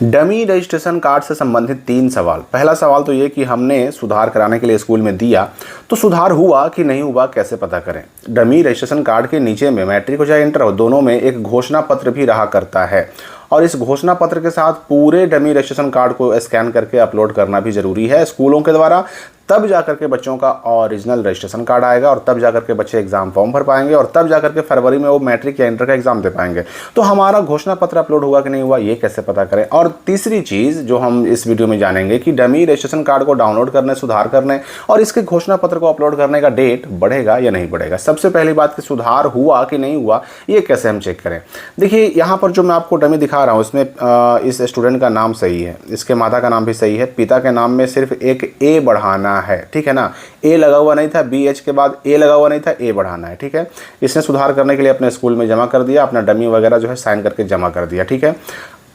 Dummy registration card से संबंधित 3 सवाल। पहला सवाल तो ये कि हमने सुधार कराने के लिए स्कूल में दिया तो सुधार हुआ कि नहीं हुआ कैसे पता करें। डमी रजिस्ट्रेशन कार्ड के नीचे में मैट्रिक हो चाहे इंटर हो दोनों में एक घोषणा पत्र भी रहा करता है और इस घोषणा पत्र के साथ पूरे डमी रजिस्ट्रेशन कार्ड को स्कैन करके अपलोड करना भी जरूरी है स्कूलों के द्वारा। तब जाकर के बच्चों का ओरिजिनल रजिस्ट्रेशन कार्ड आएगा और तब जाकर के बच्चे एग्जाम फॉर्म भर पाएंगे और तब जाकर के फरवरी में वो मैट्रिक या इंटर का एग्जाम दे पाएंगे। तो हमारा घोषणा पत्र अपलोड हुआ कि नहीं हुआ ये कैसे पता करें। और तीसरी चीज़ जो हम इस वीडियो में जानेंगे कि डमी रजिस्ट्रेशन कार्ड को डाउनलोड करने, सुधार करने और इसके घोषणा पत्र को अपलोड करने का डेट बढ़ेगा या नहीं बढ़ेगा। सबसे पहली बात कि सुधार हुआ कि नहीं हुआ ये कैसे हम चेक करें। देखिए यहाँ पर जो मैं आपको डमी दिखा रहा हूँ इसमें इस स्टूडेंट का नाम सही है, इसके माता का नाम भी सही है, पिता के नाम में सिर्फ एक ए बढ़ाना है, ठीक है ना। ए लगा हुआ नहीं था, BH के बाद ए लगा हुआ नहीं था, ए बढ़ाना है, ठीक है। इसने सुधार करने के लिए अपने स्कूल में जमा कर दिया, अपना डमी वगैरह जो है साइन करके जमा कर दिया, ठीक है।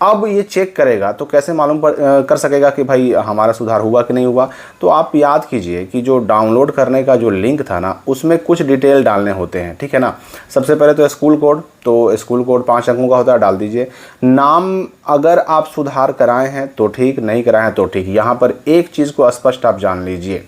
अब ये चेक करेगा तो कैसे मालूम कर सकेगा कि भाई हमारा सुधार हुआ कि नहीं हुआ। तो आप याद कीजिए कि जो डाउनलोड करने का जो लिंक था ना उसमें कुछ डिटेल डालने होते हैं, ठीक है ना। सबसे पहले तो स्कूल कोड, तो स्कूल कोड 5 अंकों का होता है, डाल दीजिए। नाम अगर आप सुधार कराए हैं तो ठीक, नहीं कराए हैं तो ठीक। यहाँ पर एक चीज़ को स्पष्ट आप जान लीजिए,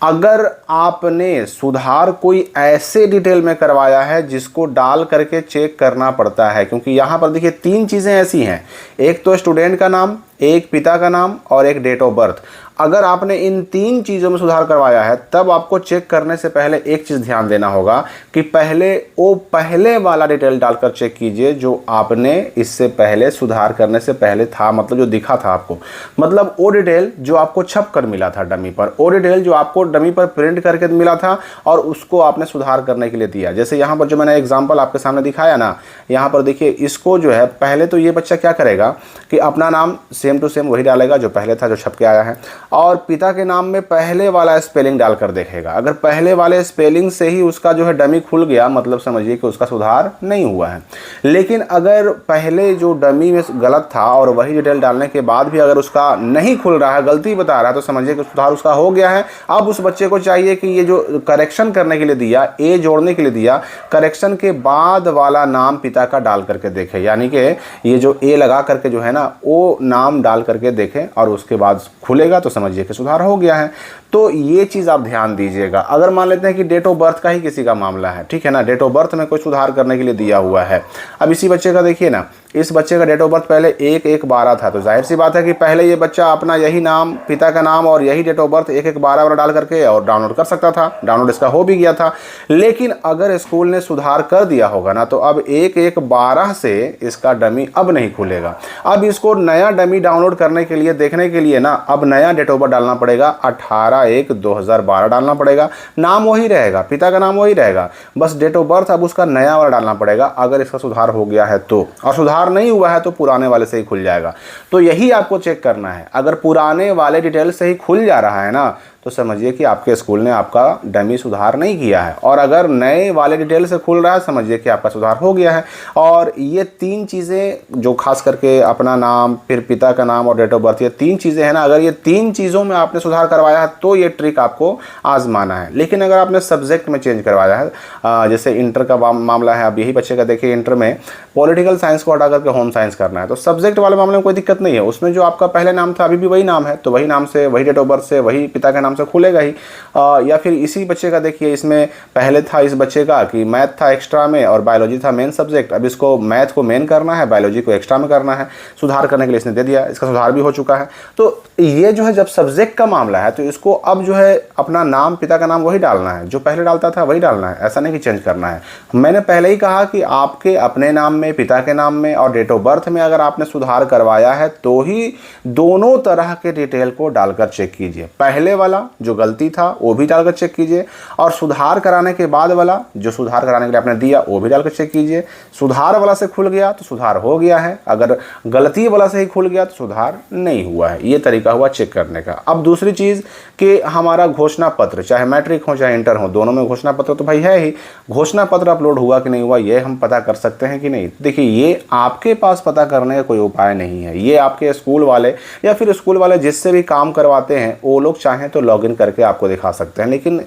अगर आपने सुधार कोई ऐसे डिटेल में करवाया है जिसको डाल करके चेक करना पड़ता है, क्योंकि यहाँ पर देखिए 3 चीज़ें ऐसी हैं, एक तो स्टूडेंट का नाम, एक पिता का नाम और एक डेट ऑफ बर्थ। अगर आपने इन 3 चीज़ों में सुधार करवाया है तब आपको चेक करने से पहले एक चीज़ ध्यान देना होगा कि पहले वाला डिटेल डालकर चेक कीजिए जो आपने इससे पहले सुधार करने से पहले था, मतलब जो दिखा था आपको, मतलब वो डिटेल जो आपको छप कर मिला था डमी पर, वो डिटेल जो आपको डमी पर प्रिंट करके मिला था और उसको आपने सुधार करने के लिए दिया। जैसे यहाँ पर जो मैंने एग्जाम्पल आपके सामने दिखाया ना, यहाँ पर देखिए इसको जो है पहले तो ये बच्चा क्या करेगा कि अपना नाम सेम टू सेम वही डालेगा जो पहले था, जो छप के आया है, और पिता के नाम में पहले वाला स्पेलिंग डालकर देखेगा। अगर पहले वाले स्पेलिंग से ही उसका जो है डमी खुल गया मतलब समझिए कि उसका सुधार नहीं हुआ है। लेकिन अगर पहले जो डमी में गलत था और वही डिटेल डालने के बाद भी अगर उसका नहीं खुल रहा है, गलती बता रहा है, तो समझिए कि सुधार उसका हो गया है। अब उस बच्चे को चाहिए कि ये जो करेक्शन करने के लिए दिया, ए जोड़ने के लिए दिया, करेक्शन के बाद वाला नाम पिता का डाल करके देखे, यानी कि ये जो ए लगा करके जो है ना वो नाम डाल करके देखें और उसके बाद खुलेगा तो समझिए कि सुधार हो गया है। तो ये चीज़ आप ध्यान दीजिएगा। अगर मान लेते हैं कि डेट ऑफ बर्थ का ही किसी का मामला है, ठीक है ना, डेट ऑफ बर्थ में कोई सुधार करने के लिए दिया हुआ है। अब इसी बच्चे का देखिए ना, इस बच्चे का डेट ऑफ बर्थ पहले 1/1/12 था, तो जाहिर सी बात है कि पहले ये बच्चा अपना यही नाम, पिता का नाम और यही डेट ऑफ बर्थ 1/1/12 वाला डाल करके और डाउनलोड कर सकता था, डाउनलोड इसका हो भी गया था। लेकिन अगर स्कूल ने सुधार कर दिया होगा ना तो अब 1/1/12 से इसका डमी अब नहीं खुलेगा। अब इसको नया डमी डाउनलोड करने के लिए, देखने के लिए ना अब नया डेट ऑफ बर्थ डालना पड़ेगा, 18/1/2012 डालना पड़ेगा। नाम वही रहेगा, पिता का नाम वही रहेगा, बस डेट ऑफ बर्थ अब उसका नया वाला डालना पड़ेगा अगर इसका सुधार हो गया है तो। और सुधार नहीं हुआ है तो पुराने वाले से ही खुल जाएगा। तो यही आपको चेक करना है। अगर पुराने वाले डिटेल से ही खुल जा रहा है ना तो समझिए कि आपके स्कूल ने आपका डमी सुधार नहीं किया है, और अगर नए वाले डिटेल से खुल रहा है समझिए कि आपका सुधार हो गया है। और ये 3 चीज़ें जो खास करके अपना नाम, फिर पिता का नाम और डेट ऑफ बर्थ, ये 3 चीज़ें हैं ना, अगर ये 3 चीज़ों में आपने सुधार करवाया है तो ये ट्रिक आपको आजमाना है। लेकिन अगर आपने सब्जेक्ट में चेंज करवाया है, जैसे इंटर का मामला है, अब यही बच्चे का देखिए इंटर में पॉलिटिकल साइंस को हटा करके होम साइंस करना है, तो सब्जेक्ट वाले मामले में कोई दिक्कत नहीं है। उसमें जो आपका पहले नाम था अभी भी वही नाम है, तो वही नाम से, वही डेट ऑफ बर्थ से, वही पिता के नाम से खुलेगा ही। या फिर इसी बच्चे का देखिए, इसमें पहले था इस बच्चे का कि मैथ था एक्स्ट्रा में और बायोलॉजी था मेन सब्जेक्ट, अब इसको मैथ को मेन करना है, बायोलॉजी को एक्स्ट्रा में करना है। सुधार करने के लिए इसने दे दिया, इसका सुधार भी हो चुका है। तो ये जो है जब सब्जेक्ट का मामला है तो इसको अब जो है अपना नाम, पिता का नाम वही डालना है, जो पहले डालता था वही डालना है, ऐसा नहीं कि चेंज करना है। मैंने पहले ही कहा कि आपके अपने नाम में, पिता के नाम में और डेट ऑफ बर्थ में अगर आपने सुधार करवाया है तो ही दोनों तरह के डिटेल को डालकर चेक कीजिए। पहले वाला जो गलती था वो भी डालकर चेक कीजिए और सुधार कराने के बाद वाला जो सुधार कराने के लिए आपने दिया वो भी डालकर चेक कीजिए। सुधार वाला से खुल गया तो सुधार हो गया है, अगर गलती वाला से ही खुल गया तो सुधार नहीं हुआ है। ये तरीका हुआ चेक करने का। अब दूसरी चीज़ कि हमारा घोषणा पत्र, चाहे मैट्रिक हो चाहे इंटर हो, दोनों में घोषणा पत्र तो भाई है ही, घोषणा पत्र अपलोड हुआ कि नहीं हुआ ये हम पता कर सकते हैं कि नहीं। देखिए ये आपके पास पता करने का कोई उपाय नहीं है, ये आपके स्कूल वाले या फिर स्कूल वाले जिससे भी काम करवाते हैं वो लोग चाहें तो लॉगिन करके आपको दिखा सकते हैं, लेकिन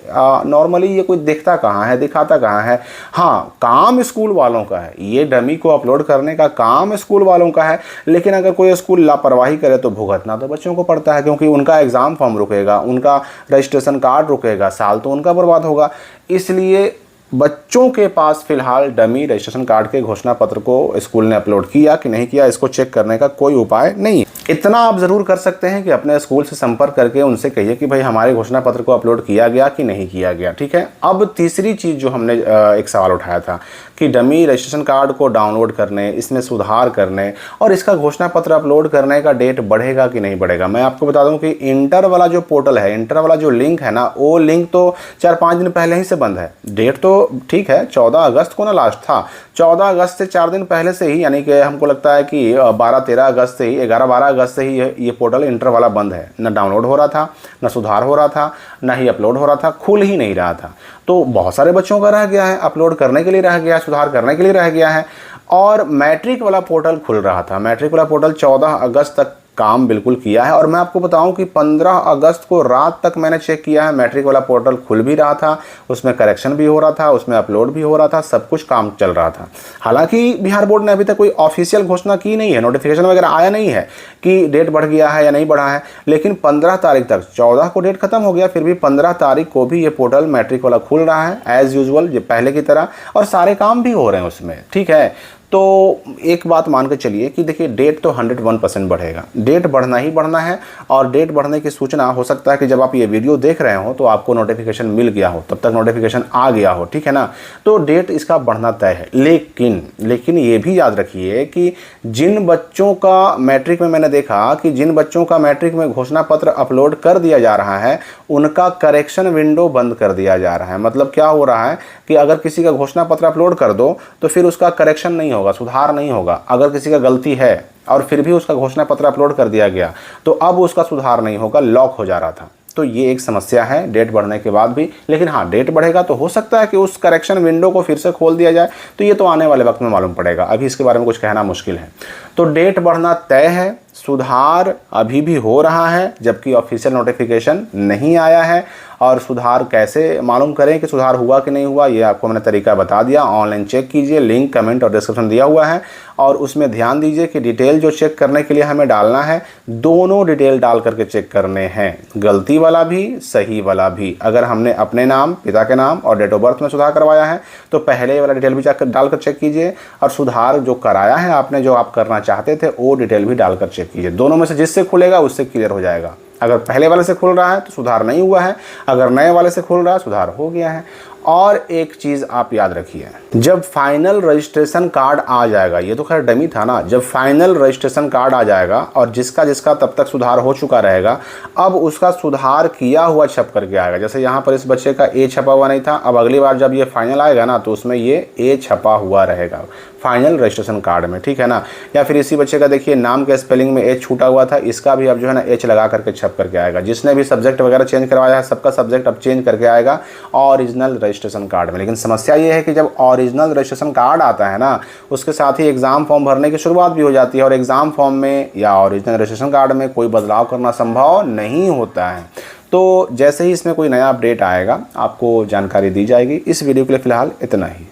नॉर्मली ये कोई दिखता कहाँ है, दिखाता कहाँ है। हाँ, काम स्कूल वालों का है, ये डमी को अपलोड करने का काम स्कूल वालों का है, लेकिन अगर कोई स्कूल लापरवाही करे तो भुगतना तो बच्चों को पड़ता है, क्योंकि उनका एग्ज़ाम फॉर्म रुकेगा, उनका रजिस्ट्रेशन कार्ड रुकेगा, साल तो उनका बर्बाद होगा। इसलिए बच्चों के पास फिलहाल डमी रजिस्ट्रेशन कार्ड के घोषणा पत्र को स्कूल ने अपलोड किया कि नहीं किया, इसको चेक करने का कोई उपाय नहीं है। इतना आप ज़रूर कर सकते हैं कि अपने स्कूल से संपर्क करके उनसे कहिए कि भाई हमारे घोषणा पत्र को अपलोड किया गया कि नहीं किया गया, ठीक है। अब तीसरी चीज़ जो हमने एक सवाल उठाया था कि डमी रजिस्ट्रेशन कार्ड को डाउनलोड करने, इसमें सुधार करने और इसका घोषणा पत्र अपलोड करने का डेट बढ़ेगा कि नहीं बढ़ेगा। मैं आपको बता दूं कि इंटर वाला जो पोर्टल है, इंटर वाला जो लिंक है ना, वो लिंक तो 4-5 दिन पहले ही से बंद है। डेट तो ठीक है 14 अगस्त को ना लास्ट था, 14 अगस्त से 4 दिन पहले से ही, यानी कि हमको लगता है कि 12-13 अगस्त से ही, 11-12 अगस्त से ही ये पोर्टल इंटर वाला बंद है। ना डाउनलोड हो रहा था, ना सुधार हो रहा था, ना ही अपलोड हो रहा था, खुल ही नहीं रहा था। तो बहुत सारे बच्चों का रह गया है, अपलोड करने के लिए रह गया, सुधार करने के लिए रह गया है। और मैट्रिक वाला पोर्टल खुल रहा था, मैट्रिक वाला पोर्टल 14 अगस्त तक काम बिल्कुल किया है। और मैं आपको बताऊं कि 15 अगस्त को रात तक मैंने चेक किया है, मैट्रिक वाला पोर्टल खुल भी रहा था, उसमें करेक्शन भी हो रहा था, उसमें अपलोड भी हो रहा था, सब कुछ काम चल रहा था। हालांकि बिहार बोर्ड ने अभी तक कोई ऑफिशियल घोषणा की नहीं है, नोटिफिकेशन वगैरह आया नहीं है कि डेट बढ़ गया है या नहीं बढ़ा है, लेकिन 15 तारीख तक, 14 को डेट खत्म हो गया, फिर भी 15 तारीख को भी ये पोर्टल मैट्रिक वाला खुल रहा है एज़ यूजुअल पहले की तरह, और सारे काम भी हो रहे हैं उसमें, ठीक है। तो एक बात मान के चलिए कि देखिए डेट तो 101% बढ़ेगा, डेट बढ़ना ही बढ़ना है। और डेट बढ़ने की सूचना हो सकता है कि जब आप ये वीडियो देख रहे हो तो आपको नोटिफिकेशन मिल गया हो, तब तक नोटिफिकेशन आ गया हो, ठीक है ना। तो डेट इसका बढ़ना तय है। लेकिन ये भी याद रखिए कि जिन बच्चों का मैट्रिक में, मैंने देखा कि जिन बच्चों का मैट्रिक में घोषणा पत्र अपलोड कर दिया जा रहा है उनका करेक्शन विंडो बंद कर दिया जा रहा है। मतलब क्या हो रहा है कि अगर किसी का घोषणा पत्र अपलोड कर दो तो फिर उसका करेक्शन नहीं होगा, सुधार नहीं होगा। अगर किसी का गलती है और फिर भी उसका घोषणा पत्र अपलोड कर दिया गया तो अब उसका सुधार नहीं होगा, लॉक हो जा रहा था। तो ये एक समस्या है डेट बढ़ने के बाद भी। लेकिन हाँ, डेट बढ़ेगा तो हो सकता है कि उस करेक्शन विंडो को फिर से खोल दिया जाए, तो ये तो आने वाले वक्त में मालूम पड़ेगा, अभी इसके बारे में कुछ कहना मुश्किल है। तो डेट बढ़ना तय है, सुधार अभी भी हो रहा है, जबकि ऑफिशियल नोटिफिकेशन नहीं आया है। और सुधार कैसे मालूम करें कि सुधार हुआ कि नहीं हुआ, ये आपको मैंने तरीका बता दिया। ऑनलाइन चेक कीजिए, लिंक कमेंट और डिस्क्रिप्शन दिया हुआ है, और उसमें ध्यान दीजिए कि डिटेल जो चेक करने के लिए हमें डालना है, दोनों डिटेल डाल करके चेक करने हैं, गलती वाला भी सही वाला भी। अगर हमने अपने नाम, पिता के नाम और डेट ऑफ बर्थ में सुधार करवाया है तो पहले वाला डिटेल भी डालकर चेक कीजिए, और सुधार जो कराया है आपने, जो आप करना चाहते थे, वो डिटेल भी डालकर चेक कीजिए। दोनों में से जिससे खुलेगा उससे क्लियर हो जाएगा। अगर पहले वाले से खुल रहा है तो सुधार नहीं हुआ है, अगर नए वाले से खुल रहा है सुधार हो गया है। और एक चीज़ आप याद रखिए, जब फाइनल रजिस्ट्रेशन कार्ड आ जाएगा, ये तो खैर डमी था ना, जब फाइनल रजिस्ट्रेशन कार्ड आ जाएगा और जिसका जिसका तब तक सुधार हो चुका रहेगा, अब उसका सुधार किया हुआ छप करके आएगा। जैसे यहाँ पर इस बच्चे का ए छपा हुआ नहीं था, अब अगली बार जब ये फाइनल आएगा ना तो उसमें ये ए छपा हुआ रहेगा फाइनल रजिस्ट्रेशन कार्ड में, ठीक है ना। या फिर इसी बच्चे का देखिए नाम के स्पेलिंग में एच छूटा हुआ था, इसका भी अब जो है ना एच लगा करके छप करके आएगा। जिसने भी सब्जेक्ट वगैरह चेंज करवाया है सबका सब्जेक्ट अब चेंज करके आएगा ओरिजिनल रजिस्ट्रेशन कार्ड में। लेकिन समस्या ये है कि जब ओरिजिनल रजिस्ट्रेशन कार्ड आता है ना, उसके साथ ही एग्ज़ाम फॉर्म भरने की शुरुआत भी हो जाती है, और एग्ज़ाम फॉर्म में या ओरिजिनल रजिस्ट्रेशन कार्ड में कोई बदलाव करना संभव नहीं होता है। तो जैसे ही इसमें कोई नया अपडेट आएगा आपको जानकारी दी जाएगी। इस वीडियो के लिए फ़िलहाल इतना ही।